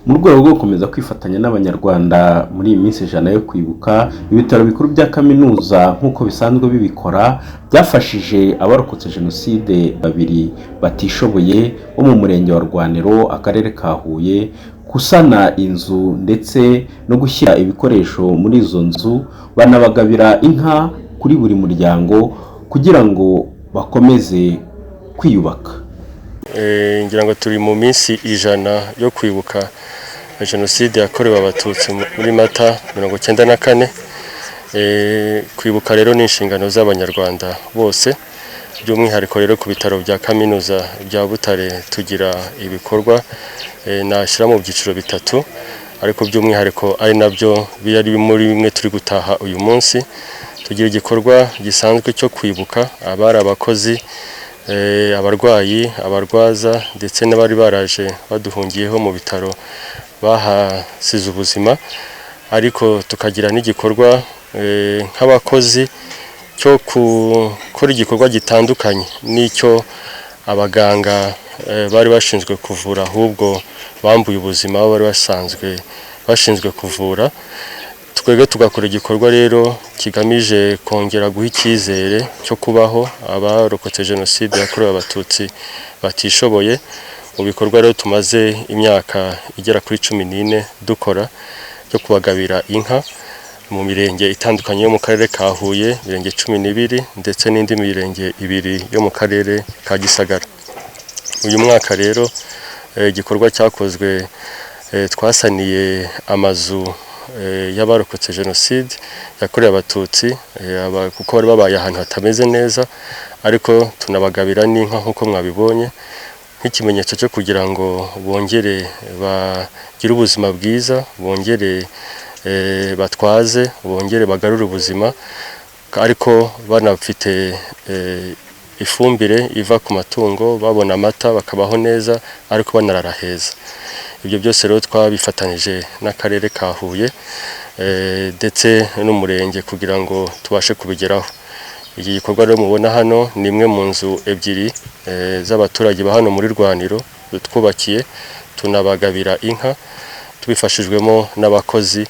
mu rwego rwo gukomeza kwifatanya n'abanyarwanda muri iyi minsi ijana yo kwibuka. Ibitaro bikuru bya kaminuza nk'uko bisanzwe bibikora byafashije abarokotse jenoside babiri batishoboye bo mu murenge wa Rwaniro, akarere ka Huye, gusana inzu ndetse no gushyira ibikoresho muri izo nzu, banabagabira inka kuri buri muryango kugira ngo bakomeze kwiyubaka. Ngira ngo turi mu minsi ijana yo kwibuka jenoside yakorewe abatutsi muri Mata 1994. Kwibuka rero ni inshingano z'abanyarwanda bose, by'umwihariko rero ku bitaro bya kaminuza bya Butare tugira ibikorwa nashyira mu byiciro bitatu, ariko by'umwihariko ari nabyo biri muri bimwe turi gutaha uyu munsi. Tugira igikorwa gisanzwe cyo kwibuka abari abakozi, abarwayi, abarwaza ndetse n'abari baraje baduhungiyeho mu bitaro bahasize ubuzima, ariko tukagira n'igikorwa nk'abakozi cyo gukora igikorwa gitandukanye n'icyo abaganga bari bashinzwe kuvura, ahubwo bambuye ubuzima bari bashinzwe kuvura. Twebwe tugakora igikorwa rero kigamije kongera guha icyizere cyo kubaho abarokotse jenoside yakorewe abatutsi batishoboye. Mu bikorwa rero tumaze imyaka igera kuri 14 dukora cyo kubagabira inka mu mirenge itandukanye yo mu karere ka Huye, mirenge 12 ndetse n'indi mirenge 2 yo mu karere ka Gisagara. Uyu mwaka rero igikorwa cyakozwe, twasaniye amazu y'abarokotse jenoside yakorewe abatutsi kuko bari babaye ahantu hatameze neza, ariko tunabagabira n'inka nk'uko mwabibonye, nk'ikimenyetso cyo kugira ngo bongere bagire ubuzima bwiza, bongere batwaze, bongere bagarure ubuzima, ariko banafite ifumbire iva ku matungo, babona amata bakabaho neza, ariko banarara heza. Ibyo byose rero twabifatanije n'akarere ka Huye ndetse n'umurenge kugira ngo tubashe kubigeraho. Iki gikorwa rero mubona hano ni imwe mu nzu ebyiri z'abaturage ba hano muri Rwaniro twubakiye, tunabagabira inka tubifashijwemo n'abakozi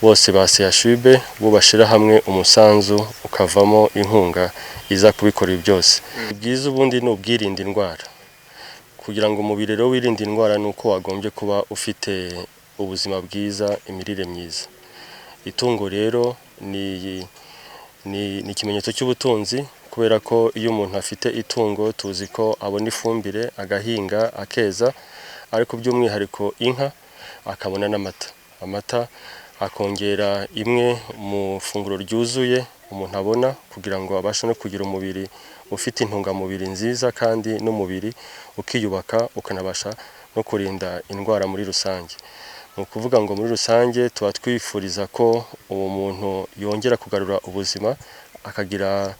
bose ba CHUB, bo bashira hamwe umusanzu ukavamo inkunga iza kubikora byose. Bwiza ubundi ni ubwirinda indwara. Kugira ngo umubiri rero wirinde indwara nuko wagombye kuba ufite ubuzima bwiza, imirire myiza. Itungo rero ni ikimenyetso cy'ubutunzi, kubera ko iyo umuntu afite itungo tuzi ko abona ifumbire, agahinga, akeza, ariko by'umwihariko inka akabona n'amata. Amata akongera imwe mu funguro ryuzuye umuntu abona, kugira ngo abashe no kugira umubiri ufite intungamubiri nziza, kandi n'umubiri ukiyubaka ukanabasha no kurinda indwara muri rusange. Ni ukuvuga ngo muri rusange tuba twifuriza ko uwo muntu yongera kugarura ubuzima, akagira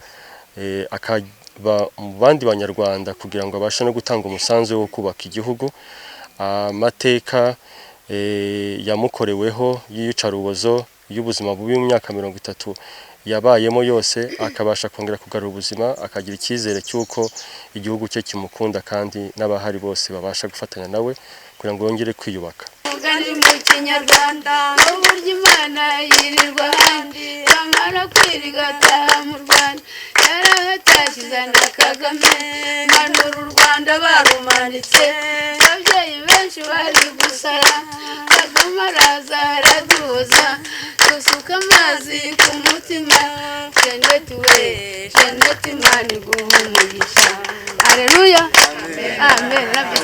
akaba mu bandi banyarwanda, kugira ngo abashe no gutanga umusanzu wo kubaka igihugu. Amateka yamukoreweho y'iyicarubozo y'ubuzima bubi mu myaka 30 yabayemo yose, akabasha kongera kugarura ubuzima, akagira icyizere cy'uko igihugu cye kimukunda, kandi n'abahari bose babasha gufatanya nawe kugira ngo yongere kwiyubaka. Mugani mu Kinyarwanda uburyo Imana yirirwa handi, amara kwirigata mu Rwanda, yarahatashyize na Kagame, manura u Rwanda barumanitse, ababyeyi benshi bari gusara, Kagame araza araduhoza, dusuka amazi ku mutima, Jeannette we, Jeannette Imana iguhe umugisha. Haleluya, amen. Nabyo